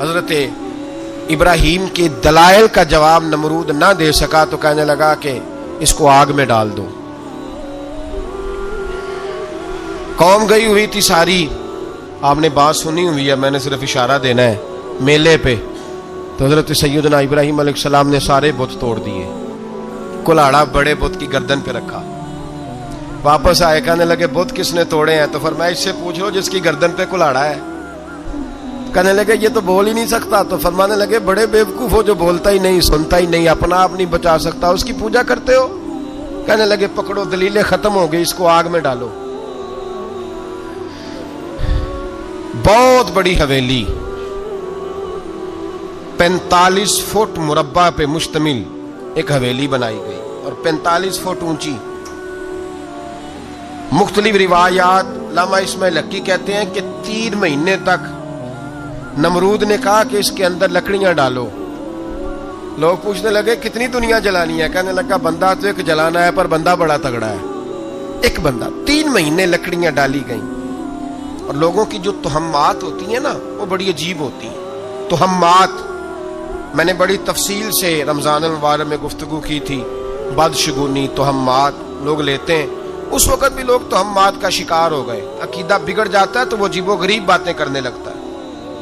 حضرت ابراہیم کے دلائل کا جواب نمرود نہ دے سکا تو کہنے لگا کہ اس کو آگ میں ڈال دو. قوم گئی ہوئی تھی ساری. آپ نے بات سنی ہوئی ہے, میں نے صرف اشارہ دینا ہے. میلے پہ تو حضرت سیدنا ابراہیم علیہ السلام نے سارے بت توڑ دیے, کلاڑا بڑے بت کی گردن پہ رکھا. واپس آئے, کہنے لگے بت کس نے توڑے ہیں؟ تو فرمایا اس سے پوچھ لو جس کی گردن پہ کلاڑا ہے. کہنے لگے یہ تو بول ہی نہیں سکتا. تو فرمانے لگے بڑے بیوقوف ہو, جو بولتا ہی نہیں, سنتا ہی نہیں, اپنا آپ نہیں بچا سکتا, اس کی پوجا کرتے ہو. کہنے لگے پکڑو, دلیلیں ختم ہو گئی, اس کو آگ میں ڈالو. بہت بڑی حویلی 45 فٹ مربع پہ مشتمل ایک حویلی بنائی گئی اور 45 فٹ اونچی. مختلف روایات, علامہ اسماعیل حقی کہتے ہیں کہ 3 مہینے تک نمرود نے کہا کہ اس کے اندر لکڑیاں ڈالو. لوگ پوچھنے لگے کتنی دنیا جلانی ہے؟ کہنے لگا بندہ تو ایک جلانا ہے, پر بندہ بڑا تگڑا ہے, ایک بندہ. 3 مہینے لکڑیاں ڈالی گئیں. اور لوگوں کی جو تہمات ہوتی ہیں نا, وہ بڑی عجیب ہوتی ہیں. تہمات میں نے بڑی تفصیل سے رمضان المبارک میں گفتگو کی تھی. بدشگونی, تہمات لوگ لیتے ہیں. اس وقت بھی لوگ تہمات کا شکار ہو گئے. عقیدہ بگڑ جاتا ہے تو وہ عجیب و غریب باتیں کرنے لگتا ہے.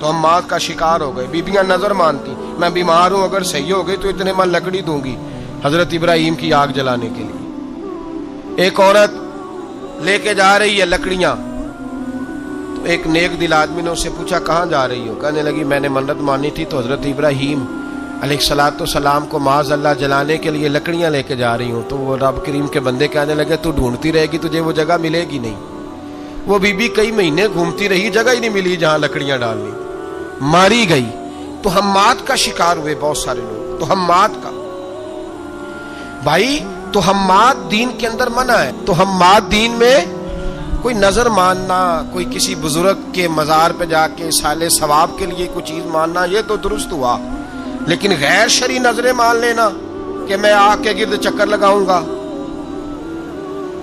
تہمات کا شکار ہو گئے. بیبیاں نظر مانتی, میں بیمار ہوں, اگر صحیح ہو گئی تو اتنے من لکڑی دوں گی حضرت ابراہیم کی آگ جلانے کے لیے. ایک عورت لے کے جا رہی ہے لکڑیاں, تو ایک نیک دل آدمی نے اس سے پوچھا کہاں جا رہی ہو؟ کہنے لگی میں نے منت مانی تھی تو حضرت ابراہیم علیہ السلام کو معاذ اللہ جلانے کے لیے لکڑیاں لے کے جا رہی ہوں. تو وہ رب کریم کے بندے کہنے لگے تو ڈھونڈتی رہے گی, تجھے وہ جگہ ملے گی نہیں. وہ بی بی کئی مہینے گھومتی رہی, جگہ ہی نہیں ملی جہاں لکڑیاں ڈالنی. ماری گئی. تہمات کا شکار ہوئے بہت سارے لوگ. تہمات کا بھائی, تہمات دین کے اندر منع ہے. تہمات دین میں کوئی نظر ماننا, کوئی کسی بزرگ کے مزار پہ جا کے سالے ثواب کے لیے کوئی چیز ماننا, یہ تو درست ہوا. لیکن غیر شرعی نظریں مان لینا کہ میں آگ کے گرد چکر لگاؤں گا,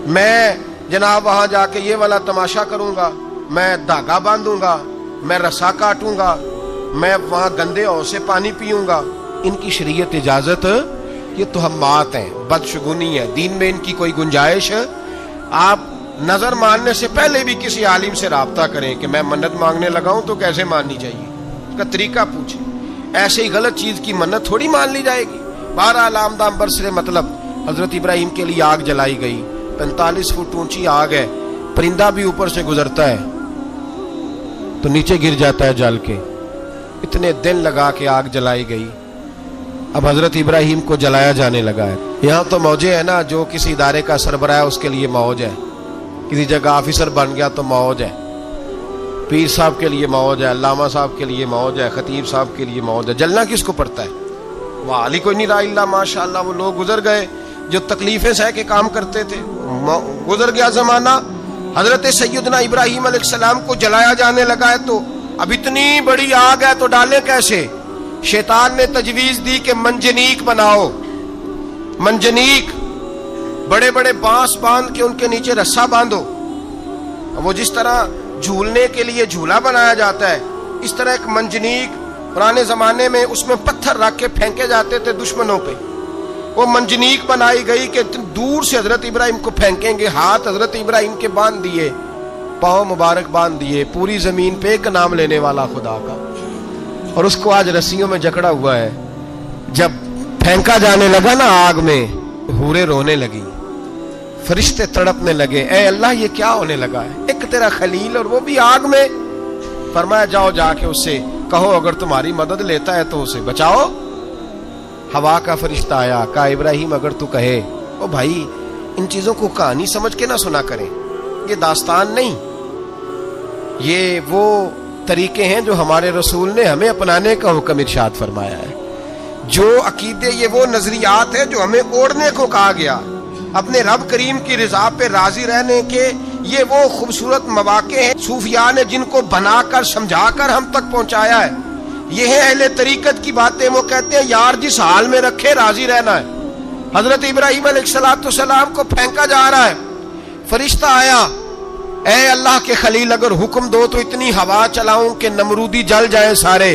میں جناب وہاں جا کے یہ والا تماشا کروں گا, میں دھاگا باندھوں گا, میں رسا کاٹوں گا, میں وہاں گندے اور سے پانی پیوں گا, ان کی شریعت اجازت, یہ تہمات ہیں, بدشگونی ہے. دین میں ان کی کوئی گنجائش. آپ نظر ماننے سے پہلے بھی کسی عالم سے رابطہ کریں کہ میں منت مانگنے لگاؤں تو کیسے ماننی چاہیے, اس کا طریقہ پوچھیں. ایسے ہی غلط چیز کی منت تھوڑی مان لی جائے گی. بہرحال آمدام برسرے مطلب حضرت ابراہیم کے لیے آگ جلائی گئی. 45 فٹ اونچی آگ ہے, پرندہ بھی اوپر سے گزرتا ہے تو نیچے گر جاتا ہے جل کے. اتنے دن لگا کے آگ جلائی گئی. اب حضرت ابراہیم کو جلایا جانے لگا ہے. یہاں تو موجیں ہے نا, جو کسی ادارے کا سربراہ ہے اس کے لیے موج ہے, کسی جگہ آفیسر بن گیا تو موج ہے, پیر صاحب کے لیے موج ہے, علامہ صاحب کے لیے موج ہے, خطیب صاحب کے لیے موج ہے. جلنا کس کو پڑتا ہے؟ وہ علی کوئی نہیں رہا اللہ ماشاء اللہ. وہ لوگ گزر گئے جو تکلیفیں سہ کے کام کرتے تھے, گزر گیا زمانہ. حضرت سیدنا ابراہیم علیہ السلام کو جلایا جانے لگا ہے تو اب اتنی بڑی آگ ہے تو ڈالیں کیسے؟ شیطان نے تجویز دی کہ منجنیق بناؤ. منجنیق, بڑے بڑے بانس باندھ کے ان کے نیچے رسا باندھو. وہ جس طرح جھولنے کے لیے جھولا بنایا جاتا ہے, اس طرح ایک منجنیق پرانے زمانے میں اس میں پتھر رکھ کے پھینکے جاتے تھے دشمنوں پہ. وہ منجنیق بنائی گئی کہ دور سے حضرت ابراہیم کو پھینکیں گے. ہاتھ حضرت ابراہیم کے باندھ دیے, پاؤں مبارک باندھ دیے, پوری زمین پہ ایک نام لینے والا خدا کا. اور اس کو آج رسیوں میں جکڑا ہوا ہے. جب پھینکا جانے لگا نا آگ میں, حوریں رونے لگی, فرشتے تڑپنے لگے, اے اللہ یہ کیا ہونے لگا ہے؟ ایک تیرا خلیل اور وہ بھی آگ میں. فرمایا جاؤ جا کے اس سے کہو اگر تمہاری مدد لیتا ہے تو اسے بچاؤ. ہوا کا فرشتہ آیا, کہا ابراہیم اگر تو کہے. او بھائی, ان چیزوں کو کہانی سمجھ کے نہ سنا کریں, یہ داستان نہیں, یہ وہ طریقے ہیں جو ہمارے رسول نے ہمیں اپنانے کا حکم ارشاد فرمایا ہے. جو عقیدے, یہ وہ نظریات ہے جو ہمیں اوڑھنے کو کہا گیا. اپنے رب کریم کی رضا پہ راضی رہنے کے یہ وہ خوبصورت مواقع ہیں صوفیاء نے جن کو بنا کر سمجھا کر ہم تک پہنچایا ہے. یہ ہے اہل طریقت کی باتیں. وہ کہتے ہیں یار جس حال میں رکھے راضی رہنا ہے. حضرت ابراہیم علیہ السلام کو پھینکا جا رہا ہے, فرشتہ آیا, اے اللہ کے خلیل اگر حکم دو تو اتنی ہوا چلاؤں کہ نمرودی جل جائیں سارے.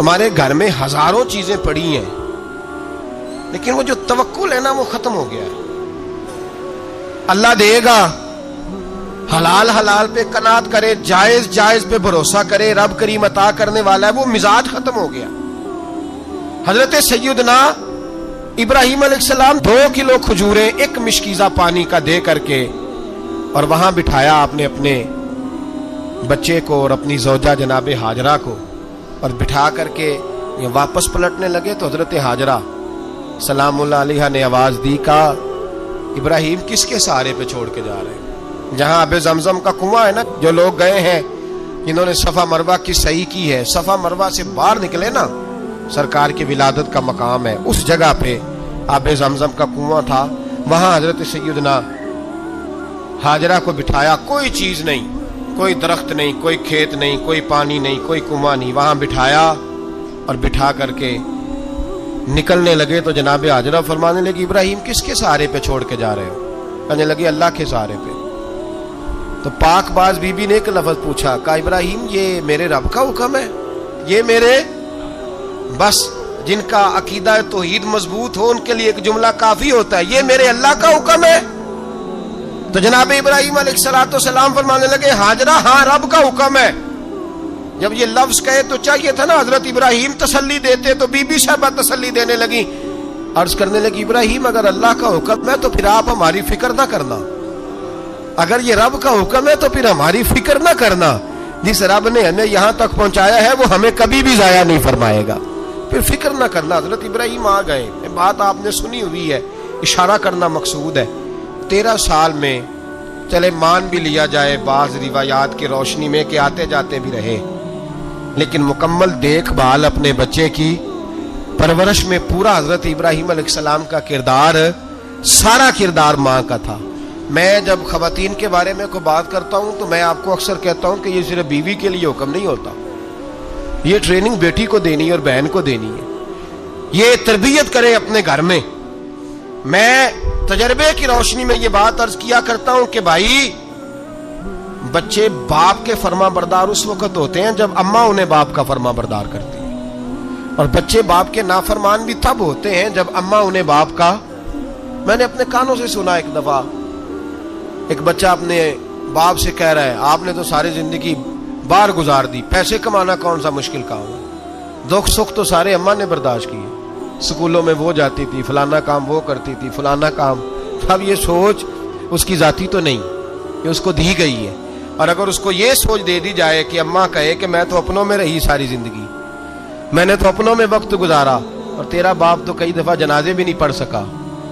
ہمارے گھر میں ہزاروں چیزیں پڑی ہیں، لیکن وہ جو توکل ہے نا وہ ختم ہو گیا ہے۔ اللہ دے گا، حلال حلال پہ قناعت کرے، جائز جائز پہ بھروسہ کرے، رب کریم عطا کرنے والا ہے، وہ مزاج ختم ہو گیا۔ حضرت سیدنا ابراہیم علیہ السلام 2 کلو کھجوریں ایک مشکیزہ پانی کا دے کر کے اور وہاں بٹھایا آپ نے اپنے بچے کو اور اپنی زوجہ جناب ہاجرہ کو، اور بٹھا کر کے یہ واپس پلٹنے لگے تو حضرت ہاجرہ سلام اللہ علیہ نے آواز دی، کہا ابراہیم کس کے سہارے پہ چھوڑ کے جا رہے ہیں؟ جہاں آب زمزم کا کنواں ہے نا، جو لوگ گئے ہیں جنہوں نے صفا مروہ کی صحیح کی ہے، صفا مروہ سے باہر نکلے نا، سرکار کی ولادت کا مقام ہے، اس جگہ پہ آب زمزم کا کنواں تھا، وہاں حضرت سیدنا ہاجرہ کو بٹھایا، کوئی چیز نہیں، کوئی درخت نہیں، کوئی کھیت نہیں، کوئی پانی نہیں، کوئی کنواں نہیں، وہاں بٹھایا اور بٹھا کر کے نکلنے لگے تو جناب ہاجرہ فرمانے لگی ابراہیم کس کے سہارے پہ چھوڑ کے جا رہے ہو؟ کہنے لگی اللہ کے سہارے پہ۔ تو پاک باز بی بی نے ایک لفظ پوچھا، کہا ابراہیم یہ میرے رب کا حکم ہے، یہ میرے، بس جن کا عقیدہ توحید مضبوط ہو ان کے لیے ایک جملہ کافی ہوتا ہے، یہ میرے اللہ کا حکم ہے۔ تو جناب ابراہیم علیہ السلام فرمانے لگے ہاجرہ ہاں رب کا حکم ہے۔ جب یہ لفظ کہے تو چاہیے تھا نا حضرت ابراہیم تسلی دیتے، تو بی بی صاحبہ تسلی دینے لگی، عرض کرنے لگی ابراہیم اگر اللہ کا حکم ہے تو پھر آپ ہماری فکر نہ کرنا، اگر یہ رب کا حکم ہے تو پھر ہماری فکر نہ کرنا، جس رب نے ہمیں یہاں تک پہنچایا ہے وہ ہمیں کبھی بھی ضائع نہیں فرمائے گا، پھر فکر نہ کرنا۔ حضرت ابراہیم آ گئے، بات آپ نے سنی ہوئی ہے، اشارہ کرنا مقصود ہے۔ 13 سال میں چلے مان بھی لیا جائے بعض روایات کی روشنی میں کہ آتے جاتے بھی رہے، لیکن مکمل دیکھ بھال اپنے بچے کی پرورش میں پورا حضرت ابراہیم علیہ السلام کا کردار، سارا کردار ماں کا تھا۔ میں جب خواتین کے بارے میں کوئی بات کرتا ہوں تو میں آپ کو اکثر کہتا ہوں کہ یہ صرف بیوی کے لیے حکم نہیں ہوتا، یہ ٹریننگ بیٹی کو دینی ہے اور بہن کو دینی ہے، یہ تربیت کرے اپنے گھر میں۔ میں تجربے کی روشنی میں یہ بات عرض کیا کرتا ہوں کہ بھائی بچے باپ کے فرما بردار اس وقت ہوتے ہیں جب اماں انہیں باپ کا فرما بردار کرتی ہے، اور بچے باپ کے نافرمان بھی تب ہوتے ہیں جب اماں انہیں باپ کا۔ میں نے اپنے کانوں سے سنا ایک دفعہ ایک بچہ اپنے باپ سے کہہ رہا ہے آپ نے تو ساری زندگی باہر گزار دی، پیسے کمانا کون سا مشکل کام ہے، دکھ سکھ تو سارے اماں نے برداشت کیے، سکولوں میں وہ جاتی تھی، فلانا کام وہ کرتی تھی، فلانا کام۔ اب یہ سوچ اس کی ذاتی تو نہیں، یہ اس کو دی گئی ہے، اور اگر اس کو یہ سوچ دے دی جائے کہ اماں کہے کہ میں تو اپنوں میں رہی ساری زندگی، میں نے تو اپنوں میں وقت گزارا، اور تیرا باپ تو کئی دفعہ جنازے بھی نہیں پڑھ سکا،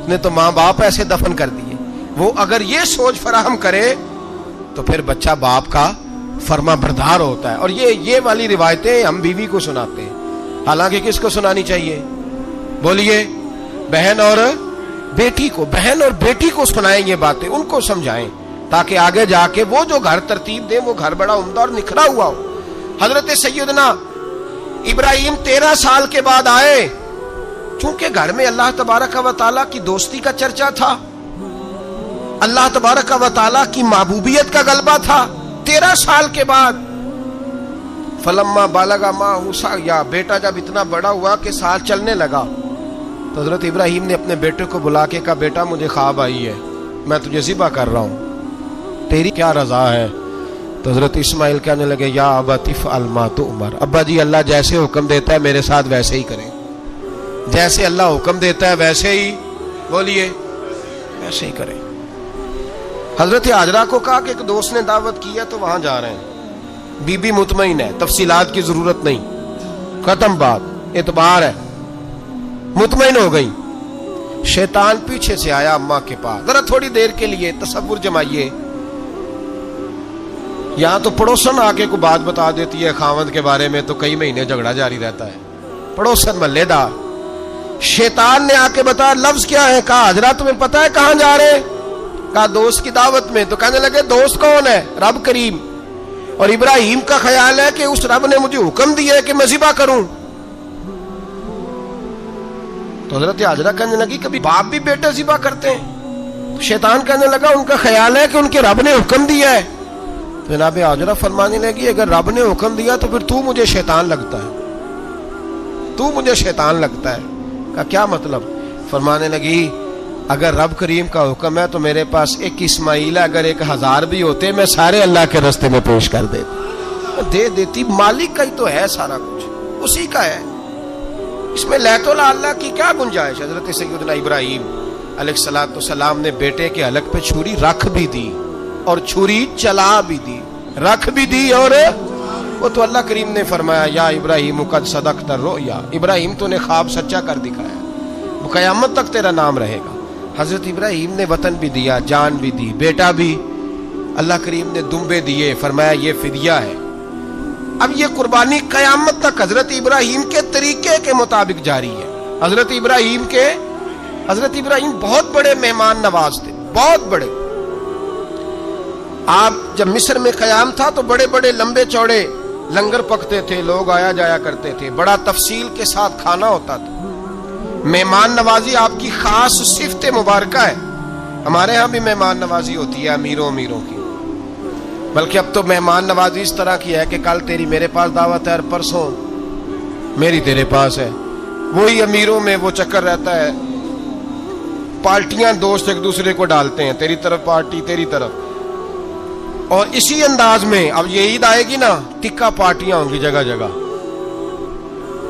اس نے تو ماں باپ ایسے دفن کر دیے، وہ اگر یہ سوچ فراہم کرے تو پھر بچہ باپ کا فرما بردار ہوتا ہے۔ اور یہ والی روایتیں ہم بیوی کو سناتے ہیں، حالانکہ کس کو سنانی چاہیے؟ بولیے، بہن اور بیٹی کو، بہن اور بیٹی کو سنائیں یہ باتیں، ان کو سمجھائیں تاکہ آگے جا کے وہ جو گھر ترتیب دیں وہ گھر بڑا عمدہ اور نکھرا ہوا ہو۔ حضرت سیدنا ابراہیم 13 سال کے بعد آئے، چونکہ گھر میں اللہ تبارک و تعالیٰ کی دوستی کا چرچا تھا، اللہ تبارک و تعالیٰ کی محبوبیت کا غلبہ تھا۔ 13 سال کے بعد فلما بالغ معہ سعیا، بیٹا جب اتنا بڑا ہوا کہ سال چلنے لگا تو حضرت ابراہیم نے اپنے بیٹے کو بلا کے کہا بیٹا مجھے خواب آئی ہے، میں تجھے ذبح کر رہا ہوں، تیری کیا رضا ہے؟ تو حضرت اسماعیل کہنے لگے یا ابت افعل ما تؤمر، ابا جی اللہ جیسے حکم دیتا ہے میرے ساتھ ویسے ہی کریں، جیسے اللہ حکم دیتا ہے ویسے ہی، بولیے، ویسے ہی کریں۔ حضرت ہاجرہ کو کہا کہ ایک دوست نے دعوت کی ہے تو وہاں جا رہے ہیں، بی بی مطمئن ہے، تفصیلات کی ضرورت نہیں، ختم بات، اعتبار ہے، مطمئن ہو گئی۔ شیطان پیچھے سے آیا اماں کے پاس، ذرا تھوڑی دیر کے لیے تصور جمائیے، یہاں تو پڑوسن آ کے کوئی بات بتا دیتی ہے خاوند کے بارے میں تو کئی مہینے جھگڑا جاری رہتا ہے، پڑوسن محلے دار۔ شیطان نے آ کے بتایا لفظ کیا ہے؟ کہا ہاجرہ تمہیں پتا ہے کہاں جا رہے؟ کہا دوست کی دعوت میں۔ تو کہنے لگے دوست کون ہے؟ رب کریم، اور ابراہیم کا خیال ہے کہ اس رب نے مجھے حکم دیا ہے کہ میں ذبح کروں۔ تو حضرت ہاجرہ کہنے لگی کبھی باپ بھی بیٹا ذبح کرتے ہیں؟ تو شیطان کہنے لگا ان کا خیال ہے کہ ان کے رب نے حکم دیا ہے۔ تو جناب ہاجرہ فرمانے لگی اگر رب نے حکم دیا تو پھر تو مجھے شیطان لگتا ہے، تو مجھے شیطان لگتا ہے. کہا کیا مطلب؟ فرمانے لگی اگر رب کریم کا حکم ہے تو میرے پاس ایک اسماعیل ہے، اگر 1000 بھی ہوتے میں سارے اللہ کے راستے میں پیش کر دیتی. مالک کا ہی تو ہے سارا کچھ، اسی کا ہے، اس میں لیت اللہ کی کیا گنجائش. حضرت سیدنا ابراہیم علیہ السلام نے بیٹے کے حلق پہ چھری رکھ بھی دی اور چھری چلا بھی دی، رکھ بھی دی. اور وہ تو اللہ کریم نے فرمایا یا ابراہیم قد صدقت الرؤیا، ابراہیم تو نے خواب سچا کر دکھایا، وہ قیامت تک تیرا نام رہے گا. حضرت ابراہیم نے وطن بھی دیا، جان بھی دی، بیٹا بھی. اللہ کریم نے دمبے دیے، فرمایا یہ فدیہ ہے. اب یہ قربانی قیامت تک حضرت ابراہیم کے طریقے کے مطابق جاری ہے. حضرت ابراہیم بہت بڑے مہمان نواز تھے، بہت بڑے. آپ جب مصر میں قیام تھا تو بڑے بڑے لمبے چوڑے لنگر پکتے تھے، لوگ آیا جایا کرتے تھے، بڑا تفصیل کے ساتھ کھانا ہوتا تھا. مہمان نوازی آپ کی خاص صفت مبارکہ ہے. ہمارے ہاں بھی مہمان نوازی ہوتی ہے امیروں کی، بلکہ اب تو مہمان نوازی اس طرح کی ہے کہ کل تیری میرے پاس دعوت ہے اور پرسوں میری تیرے پاس ہے. وہی امیروں میں وہ چکر رہتا ہے، پارٹیاں دوست ایک دوسرے کو ڈالتے ہیں، تیری طرف پارٹی تیری طرف. اور اسی انداز میں اب یہ عید آئے گی نا، ٹکا پارٹیاں ہوں گی جگہ جگہ.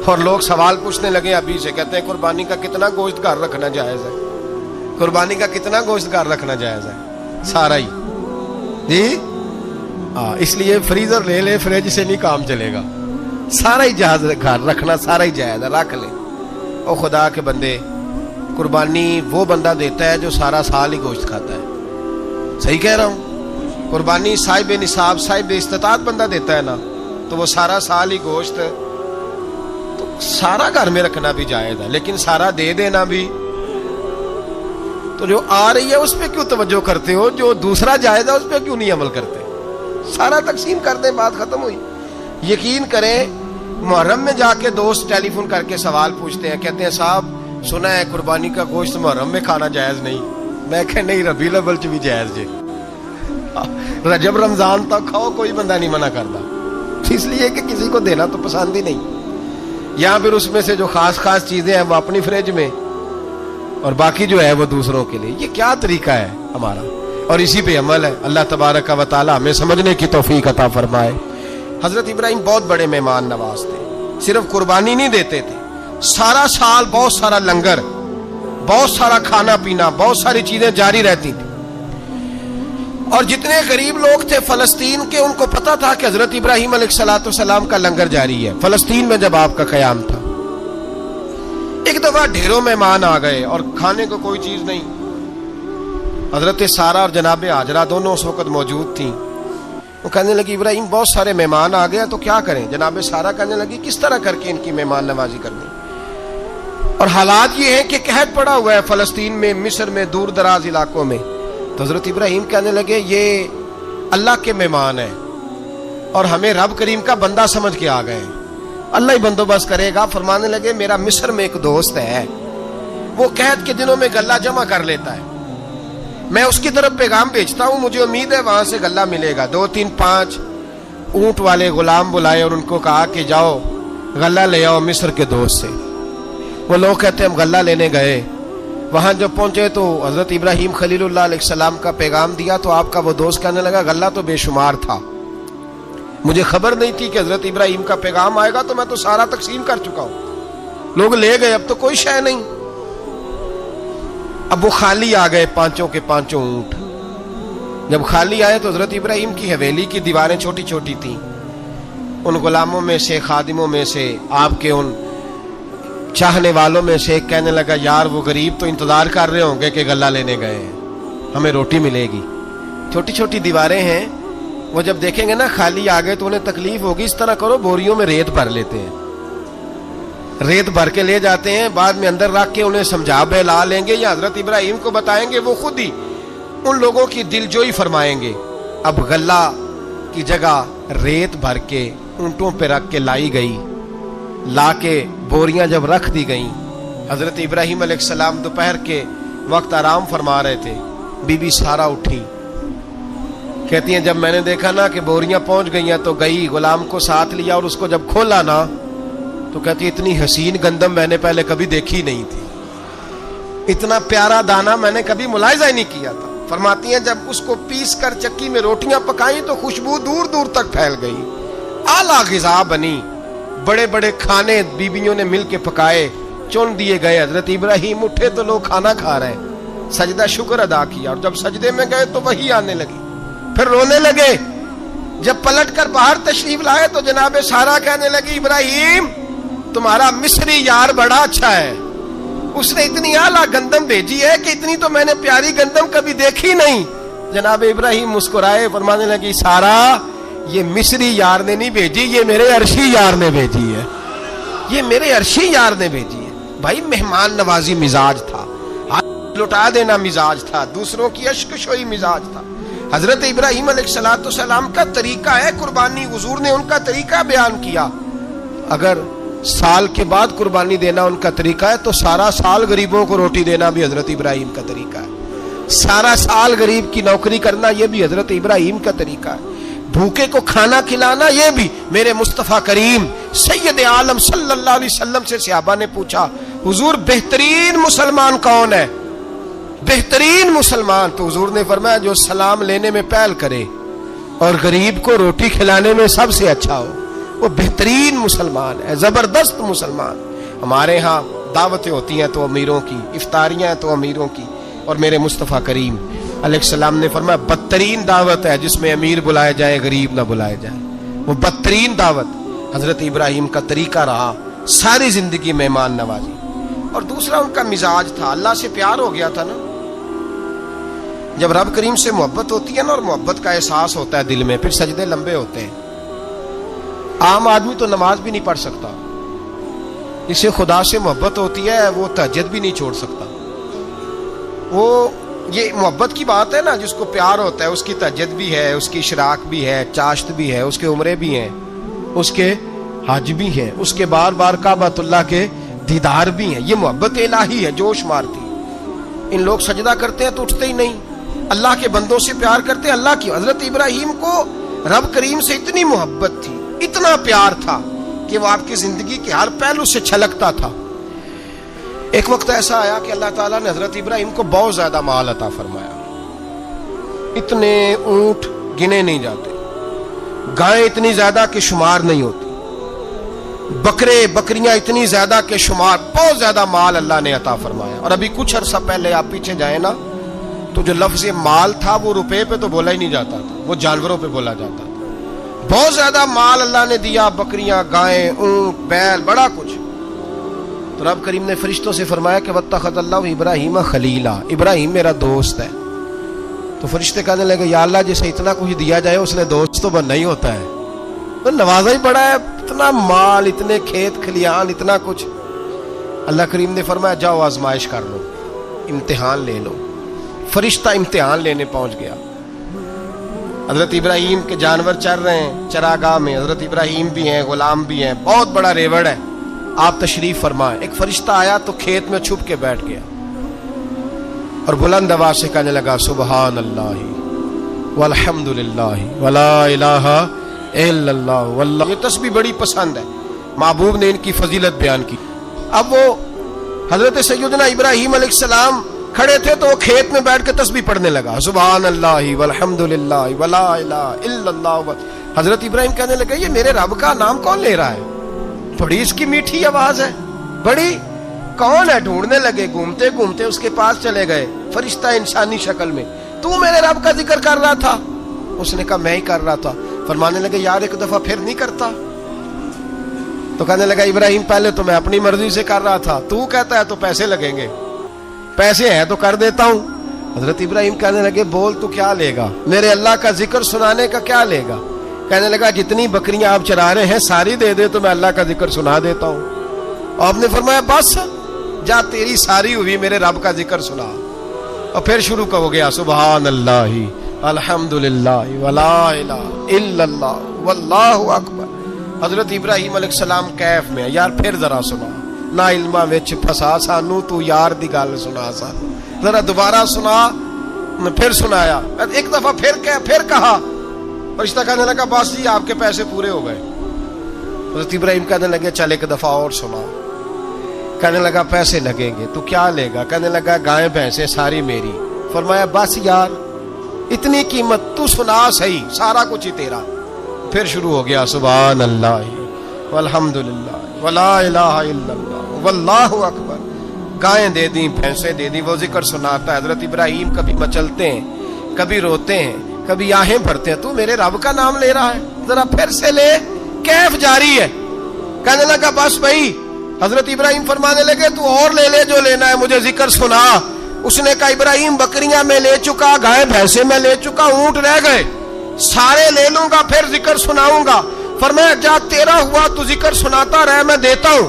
اور لوگ سوال پوچھنے لگے ابھی سے، کہتے ہیں قربانی کا کتنا گوشت گھر رکھنا جائز ہے؟ قربانی کا کتنا گوشت گھر رکھنا جائز ہے؟ سارا ہی جی. اس لیے فریزر لے لے، فریج سے نہیں کام چلے گا. سارا ہی جہاز گھر رکھنا سارا ہی جائز ہے، رکھ لیں. او خدا کے بندے، قربانی وہ بندہ دیتا ہے جو سارا سال ہی گوشت کھاتا ہے. صحیح کہہ رہا ہوں؟ قربانی صاحب نصاب، صاحب استطاعت بندہ دیتا ہے نا، تو وہ سارا سال ہی گوشت، تو سارا گھر میں رکھنا بھی جائز ہے، لیکن سارا دے دینا بھی. تو جو آ رہی ہے اس پہ کیوں توجہ کرتے ہو؟ جو دوسرا جائز ہے اس پہ کیوں نہیں عمل کرتے؟ سارا تقسیم کر دیں، بات ختم ہوئی. یقین کریں، محرم میں جا کے دوست ٹیلی فون کر کے سوال پوچھتے ہیں، کہتے ہیں صاحب سنا ہے قربانی کا گوشت محرم میں کھانا جائز نہیں. میں کہ نہیں، ربیع الاول چ بھی جائز جے، رجب رمضان تک کھاؤ، کوئی بندہ نہیں منع کرتا. اس لیے کہ کسی کو دینا تو پسند ہی نہیں. یہاں پھر اس میں سے جو خاص چیزیں ہیں وہ اپنی فریج میں، اور باقی جو ہے وہ دوسروں کے لیے. یہ کیا طریقہ ہے ہمارا؟ اور اسی پہ عمل ہے. اللہ تبارک و تعالی ہمیں سمجھنے کی توفیق عطا فرمائے. حضرت ابراہیم بہت بڑے مہمان نواز تھے. صرف قربانی نہیں دیتے تھے، سارا سال بہت سارا لنگر، بہت سارا کھانا پینا، بہت ساری چیزیں جاری رہتی تھی. اور جتنے غریب لوگ تھے فلسطین کے، ان کو پتا تھا کہ حضرت ابراہیم علیہ السلام کا لنگر جاری ہے. فلسطین میں جب آپ کا قیام تھا، ایک دفعہ ڈھیروں مہمان آ گئے اور کھانے کو کوئی چیز نہیں. حضرت سارہ اور جناب ہاجرہ دونوں اس وقت موجود تھیں. وہ کہنے لگی ابراہیم بہت سارے مہمان آ گئے تو کیا کریں؟ جناب سارہ کہنے لگی کس طرح کر کے ان کی مہمان نوازی کرنی. اور حالات یہ ہیں کہ قحط پڑا ہوا ہے فلسطین میں، مصر میں، دور دراز علاقوں میں. تو حضرت ابراہیم کہنے لگے یہ اللہ کے مہمان ہیں اور ہمیں رب کریم کا بندہ سمجھ کے آ گئے، اللہ ہی بندوبست کرے گا. فرمانے لگے میرا مصر میں ایک دوست ہے، وہ قحط کے دنوں میں غلہ جمع کر لیتا ہے، میں اس کی طرف پیغام بھیجتا ہوں، مجھے امید ہے وہاں سے غلہ ملے گا. 2-3-5 اونٹ والے غلام بلائے اور ان کو کہا کہ جاؤ غلہ لے آؤ مصر کے دوست سے. وہ لوگ کہتے ہیں ہم غلہ لینے گئے. وہاں جب پہنچے تو حضرت ابراہیم خلیل اللہ علیہ السلام کا پیغام دیا تو آپ کا وہ دوست کہنے لگا غلہ تو بے شمار تھا، مجھے خبر نہیں تھی کہ حضرت ابراہیم کا پیغام آئے گا، تو میں تو سارا تقسیم کر چکا ہوں. لوگ لے گئے، اب تو کوئی شے نہیں. اب وہ خالی آ گئے 5 کے 5 اونٹ. جب خالی آئے تو حضرت ابراہیم کی حویلی کی دیواریں چھوٹی چھوٹی تھیں. ان غلاموں میں سے، خادموں میں سے، آپ کے ان چاہنے والوں میں سے ایک کہنے لگا یار وہ غریب تو انتظار کر رہے ہوں گے کہ غلہ لینے گئے ہیں، ہمیں روٹی ملے گی. چھوٹی چھوٹی دیواریں ہیں، وہ جب دیکھیں گے نا خالی آ گئے تو انہیں تکلیف ہوگی. اس طرح کرو بوریوں میں ریت بھر لیتے ہیں، ریت بھر کے لے جاتے ہیں، بعد میں اندر رکھ کے انہیں سمجھا بہلا لیں گے یا حضرت ابراہیم کو بتائیں گے، وہ خود ہی ان لوگوں کی دل جوئی فرمائیں گے. اب غلہ کی جگہ ریت بھر کے اونٹوں پہ رکھ کے لائی گئی. لا کے بوریاں جب رکھ دی گئیں، حضرت ابراہیم علیہ السلام دوپہر کے وقت آرام فرما رہے تھے. بی بی سارہ اٹھی، کہتی ہیں جب میں نے دیکھا نا کہ بوریاں پہنچ گئی ہیں تو گئی، غلام کو ساتھ لیا اور اس کو جب کھولا نا تو کہتی اتنی حسین گندم میں نے پہلے کبھی دیکھی نہیں تھی، اتنا پیارا دانا میں نے کبھی ملاحظہ ہی نہیں کیا تھا۔ فرماتی ہیں جب اس کو پیس کر چکی میں روٹیاں پکائیں تو خوشبو دور دور تک پھیل گئی، اعلیٰ غذا بنی، بڑے بڑے کھانے بیویوں نے مل کے پکائے، چن دیے گئے۔ حضرت ابراہیم اٹھے تو لوگ کھانا کھا رہے ہیں، سجدہ شکر ادا کیا، اور جب سجدے میں گئے تو وہی آنے لگی، پھر رونے لگے۔ جب پلٹ کر باہر تشریف لائے تو جناب سارا کہنے لگی ابراہیم تمہارا مصری یار بڑا اچھا ہے، اس نے اتنی اعلیٰ گندم بھیجی ہے کہ اتنی تو میں نے پیاری گندم کبھی دیکھی نہیں۔ جناب ابراہیم مسکرائے، فرمانے لگی سارا یہ مصری یار نے نہیں بھیجی، یہ میرے عرشی یار نے بھیجی ہے، یہ میرے عرشی یار نے بھیجی ہے۔ بھائی مہمان نوازی مزاج تھا، ہاتھ لٹا دینا مزاج تھا، دوسروں کی اشک شوئی مزاج تھا۔ حضرت ابراہیم علیہ السلام کا طریقہ ہے قربانی، حضور نے ان کا طریقہ بیان کیا۔ اگر سال کے بعد قربانی دینا ان کا طریقہ ہے تو سارا سال غریبوں کو روٹی دینا بھی حضرت ابراہیم کا طریقہ ہے، سارا سال غریب کی نوکری کرنا یہ بھی حضرت ابراہیم کا طریقہ ہے، بھوکے کو کھانا کھلانا یہ بھی۔ میرے مصطفیٰ کریم سید عالم صلی اللہ علیہ وسلم سے صحابہ نے پوچھا حضور بہترین مسلمان کون ہے؟ بہترین مسلمان؟ تو حضور نے فرمایا جو سلام لینے میں پہل کرے اور غریب کو روٹی کھلانے میں سب سے اچھا ہو، وہ بہترین مسلمان ہے، زبردست مسلمان۔ ہمارے ہاں دعوتیں ہوتی ہیں تو امیروں کی، افطاریاں ہیں تو امیروں کی، اور میرے مصطفیٰ کریم علیہ السلام نے فرمایا بدترین دعوت ہے جس میں امیر بلائے جائے غریب نہ بلائے جائے، وہ بدترین دعوت۔ حضرت ابراہیم کا طریقہ رہا ساری زندگی مہمان نوازی۔ اور دوسرا ان کا مزاج تھا، اللہ سے پیار ہو گیا تھا نا، جب رب کریم سے محبت ہوتی ہے نا اور محبت کا احساس ہوتا ہے دل میں، پھر سجدے لمبے ہوتے ہیں۔ عام آدمی تو نماز بھی نہیں پڑھ سکتا، اسے خدا سے محبت ہوتی ہے وہ تہجد بھی نہیں چھوڑ سکتا۔ وہ یہ محبت کی بات ہے نا، جس کو پیار ہوتا ہے اس کی تہجد بھی ہے، اس کی اشراق بھی ہے، چاشت بھی ہے، اس کے عمرے بھی ہیں، اس کے حج بھی ہیں، اس کے بار بار کعبۃ اللہ کے دیدار بھی ہیں۔ یہ محبت الہی ہے، جوش مارتی۔ ان لوگ سجدہ کرتے ہیں تو اٹھتے ہی نہیں، اللہ کے بندوں سے پیار کرتے ہیں اللہ کی۔ حضرت ابراہیم کو رب کریم سے اتنی محبت تھی، اتنا پیار تھا کہ وہ آپ کی زندگی کے ہر پہلو سے چھلکتا تھا۔ ایک وقت ایسا آیا کہ اللہ تعالیٰ نے حضرت ابراہیم کو بہت زیادہ مال عطا فرمایا، اتنے اونٹ گنے نہیں جاتے، گائیں اتنی زیادہ کہ شمار نہیں ہوتی، بکرے بکریاں اتنی زیادہ کہ شمار، بہت زیادہ مال اللہ نے عطا فرمایا۔ اور ابھی کچھ عرصہ پہلے آپ پیچھے جائیں نا تو جو لفظ مال تھا وہ روپے پہ تو بولا ہی نہیں جاتا تھا، وہ جانوروں پہ بولا جاتا تھا۔ بہت زیادہ مال اللہ نے دیا، بکریاں، گائیں، اونٹ، بیل، بڑا کچھ۔ تو رب کریم نے فرشتوں سے فرمایا کہ واتخذ اللہ ابراہیم خلیلا، ابراہیم میرا دوست ہے۔ تو فرشتے کہنے لگے یا اللہ جسے اتنا کچھ دیا جائے اس نے دوست تو بننا ہی ہوتا ہے، تو نوازا ہی پڑا ہے، اتنا مال، اتنے کھیت کھلیان، اتنا کچھ۔ اللہ کریم نے فرمایا جاؤ آزمائش کر لو، امتحان لے لو۔ فرشتہ امتحان لینے پہنچ گیا۔ حضرت ابراہیم کے جانور چر رہے ہیں چراگاہ میں، حضرت ابراہیم بھی ہیں، غلام بھی ہیں، بہت بڑا ریوڑ ہے، آپ تشریف فرمائیں۔ ایک فرشتہ آیا تو کھیت میں چھپ کے بیٹھ گیا اور بلند آواز سے کہنے لگا سبحان اللہ والحمد للہ ولا الہ الا اللہ واللہ۔ یہ تسبیح بڑی پسند ہے، محبوب نے ان کی فضیلت بیان کی۔ اب وہ حضرت سیدنا ابراہیم علیہ السلام کھڑے تھے تو وہ کھیت میں بیٹھ کے تسبیح پڑھنے لگا سبحان اللہ والحمد للہ ولا الہ الا اللہ۔ حضرت ابراہیم کہنے لگے یہ میرے رب کا نام کون لے رہا ہے، بڑی اس کی میٹھی آواز ہے، بڑی، کون ہے؟ ڈھونڈنے لگے، گھومتے گھومتے اس کے پاس چلے گئے، فرشتہ انسانی شکل میں، تو میرے رب کا ذکر کر رہا تھا؟ اس نے کہا میں ہی کر رہا تھا۔ فرمانے لگے یار ایک دفعہ پھر نہیں کرتا؟ تو کہنے لگا ابراہیم پہلے تو میں اپنی مرضی سے کر رہا تھا، تو کہتا ہے تو پیسے لگیں گے، پیسے ہیں تو کر دیتا ہوں۔ حضرت ابراہیم کہنے لگے بول تو کیا لے گا، میرے اللہ کا ذکر سنانے کا کیا لے گا؟ کہنے لگا جتنی بکریاں آپ چرا رہے ہیں ساری دے دے تو میں اللہ کا ذکر سنا دیتا ہوں۔ اور آپ نے فرمایا بس جا تیری ساری ہوئی، میرے رب کا ذکر سنا۔ اور پھر شروع ہو گیا سبحان اللہ الحمدللہ ولا الہ الا اللہ واللہ اکبر۔ حضرت ابراہیم علیہ السلام کیف میں، یار پھر ذرا سنا، نہ علمہ وچ پھسا سانو، تو یار دی گل سنا سانو، ذرا دوبارہ سنا۔ پھر سنایا، ایک دفعہ پھر کہا، فرشتہ کہنے لگا بس جی آپ کے پیسے پورے ہو گئے، حضرت ابراہیم کہنے لگے چل ایک دفعہ اور سنا. کہنے لگا پیسے لگیں گے. تو کیا لے گا؟ کہنے لگا گائیں بھینسیں ساری میری. فرمایا بس یار اتنی قیمت، تو سنا صحیح، سارا کچھ ہی تیرا. پھر شروع ہو گیا سبحان اللہ والحمدللہ ولا الہ الا اللہ واللہ اکبر. گائیں دے دیں، بھینسیں دے دیں، وہ ذکر سناتا ہے. حضرت ابراہیم کبھی مچلتے ہیں، کبھی روتے ہیں، کبھی آہیں بھرتے ہیں. تو میرے رب کا نام لے رہا ہے، ذرا پھر سے لے. کیف جاری ہے. کہنے لگا بس بھائی. حضرت ابراہیم فرمانے لگے تو اور لے لے جو لینا ہے، مجھے ذکر سنا. اس نے کہا ابراہیم بکریاں میں لے چکا، گائے بھینسیں میں لے چکا، اونٹ رہ گئے، سارے لے لوں گا پھر ذکر سناؤں گا. فرمایا جا تیرا ہوا تو ذکر سناتا رہ، میں دیتا ہوں.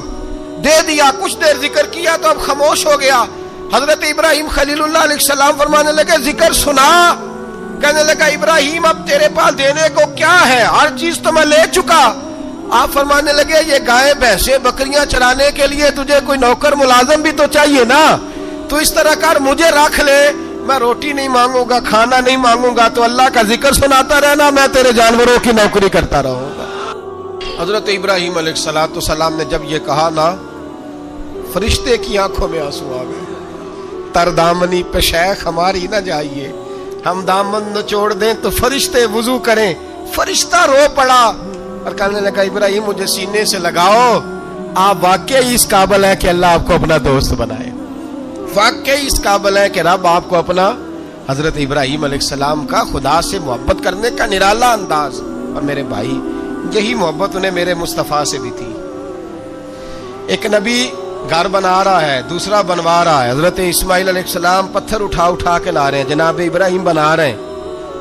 دے دیا. کچھ دیر ذکر کیا تو اب خاموش ہو گیا. حضرت ابراہیم خلیل اللہ علیہ السلام فرمانے لگے ذکر سنا. کہنے لگا ابراہیم اب تیرے پاس دینے کو کیا ہے، ہر چیز تو میں لے چکا. آپ فرمانے لگے یہ گائے بھینسیں بکریاں چرانے کے لیے تجھے کوئی نوکر ملازم بھی تو چاہیے نا. تو اس طرح کر مجھے رکھ لے، میں روٹی نہیں مانگوں گا، کھانا نہیں مانگوں گا، تو اللہ کا ذکر سناتا رہنا، میں تیرے جانوروں کی نوکری کرتا رہوں گا. حضرت ابراہیم علیہ السلام نے جب یہ کہا نا، فرشتے کی آنکھوں میں آنسو آ گئے. تر دامنی پہ شیخ ہماری نہ جائیے، ہم دامن نچوڑ دیں تو فرشتے وضو کریں. فرشتہ رو پڑا اور کہنے لگا ابراہیم مجھے سینے سے لگاؤ، آپ واقعی اس قابل ہے کہ اللہ آپ کو اپنا دوست بنائے، واقعی اس قابل ہے کہ رب آپ کو اپنا. حضرت ابراہیم علیہ السلام کا خدا سے محبت کرنے کا نرالا انداز. اور میرے بھائی یہی محبت انہیں میرے مصطفیٰ سے بھی تھی. ایک نبی گھر بنا رہا ہے، دوسرا بنوا رہا ہے. حضرت اسماعیل علیہ السلام پتھر اٹھا اٹھا کے لا رہے ہیں، جناب ابراہیم بنا رہے ہیں.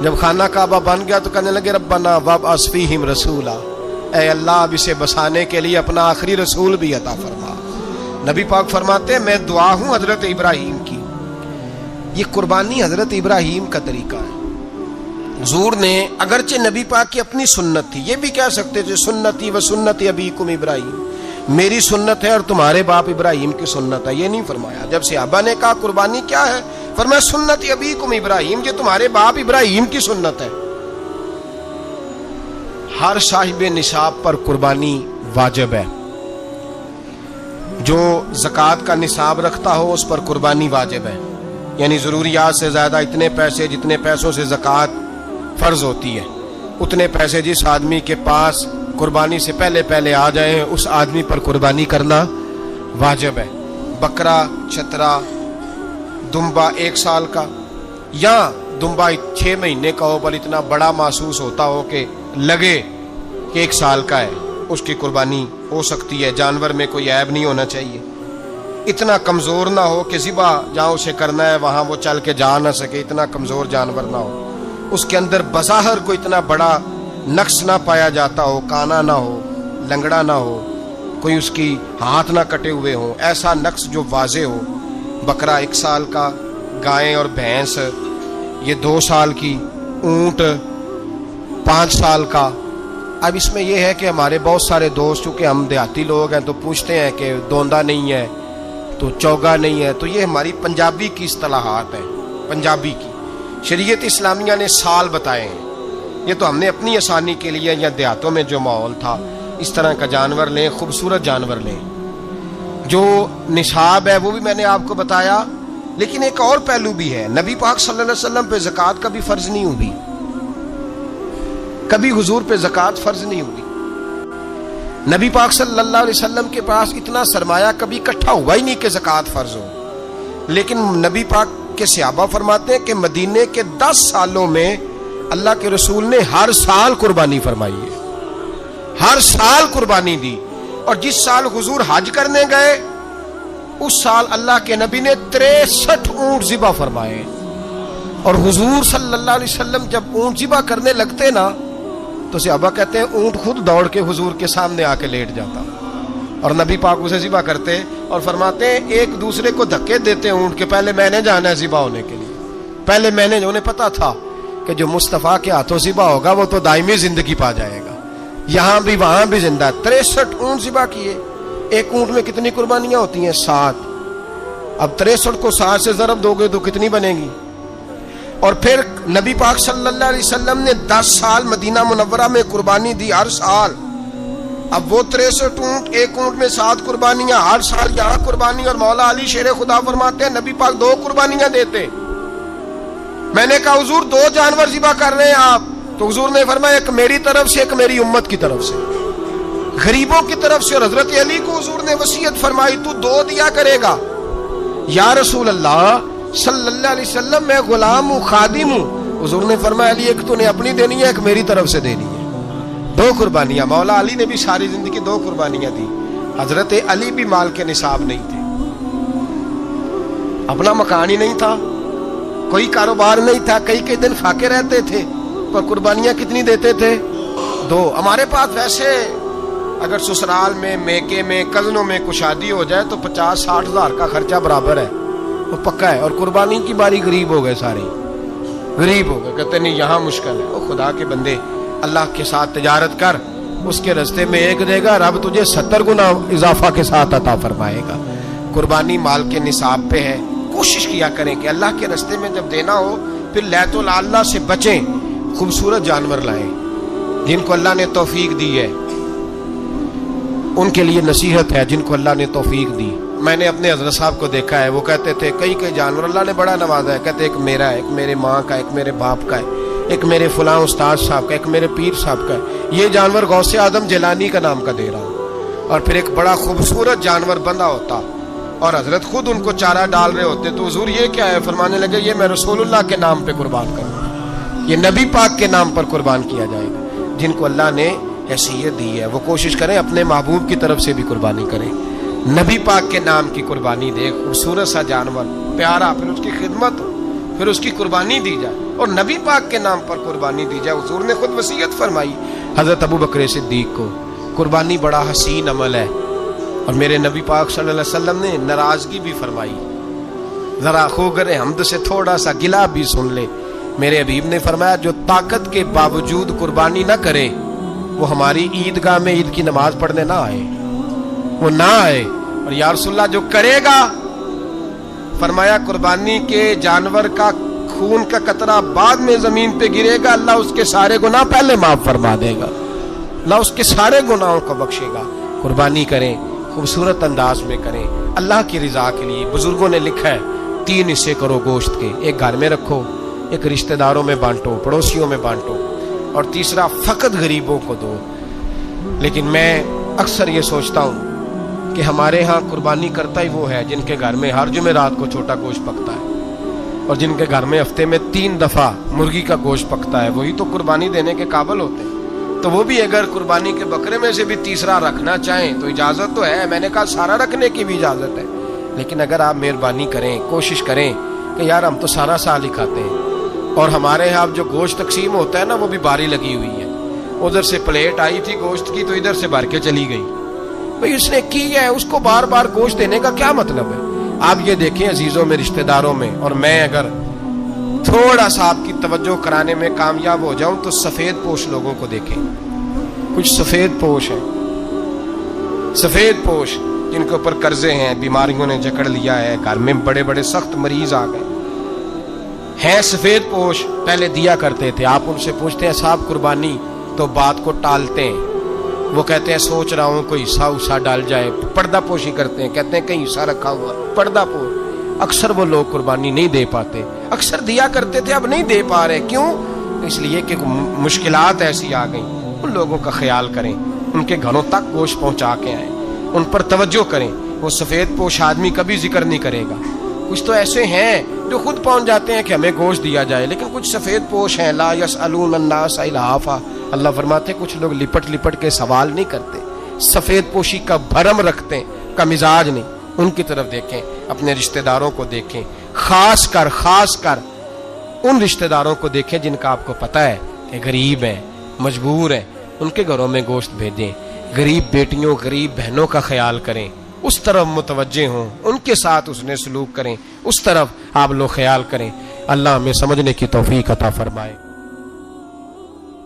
جب خانہ کعبہ بن گیا تو کہنے لگے ربنا وابعث فیہم رسولا، اے اللہ اب اسے بسانے کے لیے اپنا آخری رسول بھی عطا فرما. نبی پاک فرماتے ہیں میں دعا ہوں حضرت ابراہیم کی. یہ قربانی حضرت ابراہیم کا طریقہ ہے. حضور نے اگرچہ نبی پاک کی اپنی سنت تھی، یہ بھی کہہ سکتے تھے سنتی و سنت ابیکم ابراہیم، میری سنت ہے اور تمہارے باپ ابراہیم کی سنت ہے. یہ نہیں فرمایا. جب صحابہ نے کہا قربانی کیا ہے، فرمایا سنت ابیکم ابراہیم، یہ تمہارے باپ ابراہیم کی سنت ہے. ہر صاحب نصاب پر قربانی واجب ہے. جو زکوٰۃ کا نصاب رکھتا ہو اس پر قربانی واجب ہے. یعنی ضروریات سے زیادہ اتنے پیسے، جتنے پیسوں سے زکوٰۃ فرض ہوتی ہے اتنے پیسے جس آدمی کے پاس قربانی سے پہلے پہلے آ جائیں اس آدمی پر قربانی کرنا واجب ہے. بکرا، چترا، دمبا 1 سال کا یا دمبا 6 مہینے کا ہو پر اتنا بڑا محسوس ہوتا ہو کہ لگے کہ 1 سال کا ہے، اس کی قربانی ہو سکتی ہے. جانور میں کوئی عیب نہیں ہونا چاہیے. اتنا کمزور نہ ہو کہ ذبح جہاں اسے کرنا ہے وہاں وہ چل کے جا نہ سکے، اتنا کمزور جانور نہ ہو. اس کے اندر بظاہر کوئی اتنا بڑا نقص نہ پایا جاتا ہو، کانا نہ ہو، لنگڑا نہ ہو، کوئی اس کی ہاتھ نہ کٹے ہوئے ہوں، ایسا نقص جو واضح ہو. بکرا 1 سال کا، گائیں اور بھینس یہ 2 سال کی، اونٹ 5 سال کا. اب اس میں یہ ہے کہ ہمارے بہت سارے دوست چونکہ ہم دیہاتی لوگ ہیں تو پوچھتے ہیں کہ دوندا نہیں ہے تو چوگا نہیں ہے. تو یہ ہماری پنجابی کی اصطلاحات ہیں، پنجابی کی. شریعت اسلامیہ نے سال بتائے ہیں. یہ تو ہم نے اپنی آسانی کے لیے یا دیہاتوں میں جو ماحول تھا اس طرح کا جانور لیں، خوبصورت جانور لیں. جو نصاب ہے وہ بھی میں نے آپ کو بتایا. لیکن ایک اور پہلو بھی ہے. نبی پاک صلی اللہ علیہ وسلم پہ زکوٰۃ کا بھی فرض نہیں ہوئی، کبھی حضور پہ زکوٰۃ فرض نہیں ہوئی. نبی پاک صلی اللہ علیہ وسلم کے پاس اتنا سرمایہ کبھی اکٹھا ہوا ہی نہیں کہ زکوٰۃ فرض ہو. لیکن نبی پاک کے صحابہ فرماتے ہیں کہ مدینے کے 10 سالوں میں اللہ کے رسول نے ہر سال قربانی فرمائی ہے، ہر سال قربانی دی. اور جس سال حضور حج کرنے گئے اس سال اللہ کے نبی نے 63 اونٹ ذبح فرمائے. اور حضور صلی اللہ علیہ وسلم جب اونٹ ذبح کرنے لگتے نا تو صحابہ کہتے ہیں اونٹ خود دوڑ کے حضور کے سامنے آ کے لیٹ جاتا اور نبی پاک اسے ذبح کرتے اور فرماتے ہیں ایک دوسرے کو دھکے دیتے اونٹ کے، پہلے میں نے جانا ہے ذبح ہونے کے لیے، پہلے میں نے. انہیں پتا تھا کہ جو مصطفیٰ کے ہاتھوں ذبح ہوگا وہ تو دائمی زندگی پا جائے گا، یہاں بھی وہاں بھی زندہ. 63 اونٹ ذبح کیے. ایک اونٹ میں کتنی قربانیاں ہوتی ہیں؟ 7. اب 63 کو 7 سے ضرب دو گے تو کتنی بنے گی؟ اور پھر نبی پاک صلی اللہ علیہ وسلم نے 10 سال مدینہ منورہ میں قربانی دی. ہر سال اب وہ 63 اونٹ، ایک اونٹ میں 7 قربانیاں، ہر سال یہاں قربانی، اور مولا علی شیر خدا فرماتے ہیں نبی پاک 2 قربانیاں دیتے۔ میں نے کہا حضور 2 جانور ذبح کر رہے ہیں آپ؟ تو حضور نے فرمایا ایک میری طرف سے، ایک میری امت کی طرف سے، غریبوں کی طرف سے۔ اور حضرت علی کو حضور نے وصیت فرمائی تو 2 دیا کرے گا۔ یا رسول اللہ صلی اللہ علیہ وسلم میں غلام ہوں، خادم ہوں۔ حضور نے فرمایا علی ایک تو نے اپنی دینی ہے، ایک میری طرف سے دینی ہے۔ 2 قربانیاں۔ مولا علی نے بھی ساری زندگی 2 قربانیاں دی۔ حضرت علی بھی مال کے نصاب نہیں تھے، اپنا مکان ہی نہیں تھا، کوئی کاروبار نہیں تھا، کئی دن فاقے رہتے تھے، پر قربانیاں کتنی دیتے تھے؟ 2۔ ہمارے پاس ویسے اگر سسرال میں، میکے میں، کزنوں میں کچھ شادی ہو جائے تو 50-60 ہزار کا خرچہ برابر ہے، وہ پکا ہے۔ اور قربانی کی باری غریب ہو گئے، سارے غریب ہو گئے، کہتے نہیں یہاں مشکل ہے۔ وہ خدا کے بندے اللہ کے ساتھ تجارت کر، اس کے رستے میں 1 دے گا، رب تجھے 70 گنا اضافہ کے ساتھ عطا فرمائے گا۔ قربانی مال کے نصاب پہ ہے۔ کوشش کیا کریں کہ اللہ کے رستے میں جب دینا ہو پھر لیت اللہ سے بچیں، خوبصورت جانور لائیں۔ جن کو اللہ نے توفیق دی ہے ان کے لیے نصیحت ہے، جن کو اللہ نے توفیق دی۔ میں نے اپنے حضرت صاحب کو دیکھا ہے، وہ کہتے تھے کئی جانور اللہ نے بڑا نوازا ہے، کہتے ایک میرا ہے، ایک میرے ماں کا، ایک میرے باپ کا ہے، ایک میرے فلاں استاد صاحب کا، ایک میرے پیر صاحب کا ہے۔ یہ جانور غوث اعظم جیلانی کا نام کا دے رہا ہوں۔ اور پھر ایک بڑا خوبصورت جانور بندہ ہوتا اور حضرت خود ان کو چارہ ڈال رہے ہوتے، تو حضور یہ کیا ہے؟ فرمانے لگے یہ میں رسول اللہ کے نام پہ قربان کروں، یہ نبی پاک کے نام پر قربان کیا جائے گا۔ جن کو اللہ نے حیثیت دی ہے وہ کوشش کریں اپنے محبوب کی طرف سے بھی قربانی کریں، نبی پاک کے نام کی قربانی دے، خوبصورت سا جانور پیارا، پھر اس کی خدمت ہو، پھر اس کی قربانی دی جائے، اور نبی پاک کے نام پر قربانی دی جائے۔ حضور نے خود وصیت فرمائی حضرت ابو بکر صدیق کو، قربانی بڑا حسین عمل ہے۔ اور میرے نبی پاک صلی اللہ علیہ وسلم نے ناراضگی بھی فرمائی، ذرا خوگر حمد سے تھوڑا سا گلا بھی سن لے۔ میرے حبیب نے فرمایا جو طاقت کے باوجود قربانی نہ کرے وہ ہماری عیدگاہ میں عید کی نماز پڑھنے نہ آئے، وہ نہ آئے۔ اور یا رسول اللہ جو کرے گا، فرمایا قربانی کے جانور کا خون کا قطرہ بعد میں زمین پہ گرے گا، اللہ اس کے سارے گناہ پہلے معاف فرما دے گا، اللہ اس کے سارے گناہوں کو بخشے گا۔ قربانی کریں، خوبصورت انداز میں کریں، اللہ کی رضا کے لیے۔ بزرگوں نے لکھا ہے 3 حصے کرو گوشت کے، ایک گھر میں رکھو، ایک رشتہ داروں میں بانٹو، پڑوسیوں میں بانٹو، اور تیسرا فقط غریبوں کو دو۔ لیکن میں اکثر یہ سوچتا ہوں کہ ہمارے ہاں قربانی کرتا ہی وہ ہے جن کے گھر میں ہر جمعرات کو چھوٹا گوشت پکتا ہے، اور جن کے گھر میں ہفتے میں 3 دفعہ مرغی کا گوشت پکتا ہے، وہی تو قربانی دینے کے قابل ہوتے ہیں۔ تو وہ بھی اگر قربانی کے بکرے میں سے بھی تیسرا رکھنا چاہیں تو اجازت تو ہے، میں نے کہا سارا رکھنے کی بھی اجازت ہے، لیکن اگر آپ مہربانی کریں، کوشش کریں کہ یار ہم تو سارا سال ہی کھاتے ہیں، اور ہمارے ہاں جو گوشت تقسیم ہوتا ہے نا وہ بھی باری لگی ہوئی ہے، ادھر سے پلیٹ آئی تھی گوشت کی تو ادھر سے بھر کے چلی گئی، بھئی اس نے کی ہے، اس کو بار بار گوشت دینے کا کیا مطلب ہے؟ آپ یہ دیکھیں عزیزوں میں، رشتہ داروں میں، اور میں اگر تھوڑا سا آپ کی توجہ کرانے میں کامیاب ہو جاؤں تو سفید پوش لوگوں کو دیکھیں، کچھ سفید پوش ہیں، سفید پوش جن کے اوپر قرضے ہیں، بیماریوں نے جکڑ لیا ہے، گھر میں بڑے بڑے سخت مریض آ گئے ہیں، سفید پوش پہلے دیا کرتے تھے۔ آپ ان سے پوچھتے ہیں صاحب قربانی، تو بات کو ٹالتے ہیں، وہ کہتے ہیں سوچ رہا ہوں کوئی حصہ ڈال جائے، پردہ پوشی کرتے ہیں، کہتے ہیں کہیں حصہ رکھا ہوا پردہ پوش۔ اکثر وہ لوگ قربانی نہیں دے پاتے، اکثر دیا کرتے تھے اب نہیں دے پا رہے، کیوں؟ اس لیے کہ مشکلات ایسی آ گئیں۔ ان لوگوں کا خیال کریں، ان کے گھروں تک گوشت پہنچا کے آئیں، ان پر توجہ کریں۔ وہ سفید پوش آدمی کبھی ذکر نہیں کرے گا، کچھ تو ایسے ہیں جو خود پہنچ جاتے ہیں کہ ہمیں گوشت دیا جائے، لیکن کچھ سفید پوش ہیں لا یسألون الناس الحافا، اللہ فرماتے ہیں کچھ لوگ لپٹ لپٹ کے سوال نہیں کرتے، سفید پوشی کا بھرم رکھتے ہیں، کا مزاج نہیں۔ ان کی طرف دیکھیں، اپنے رشتہ داروں کو دیکھیں، خاص کر ان رشتہ داروں کو دیکھیں جن کا آپ کو پتہ ہے کہ غریب ہیں، مجبور ہیں، ان کے گھروں میں گوشت بھیجیں۔ غریب بیٹیوں، غریب بہنوں کا خیال کریں، اس طرف متوجہ ہوں، ان کے ساتھ اس نے سلوک کریں، اس طرف آپ لوگ خیال کریں۔ اللہ ہمیں سمجھنے کی توفیق عطا فرمائے۔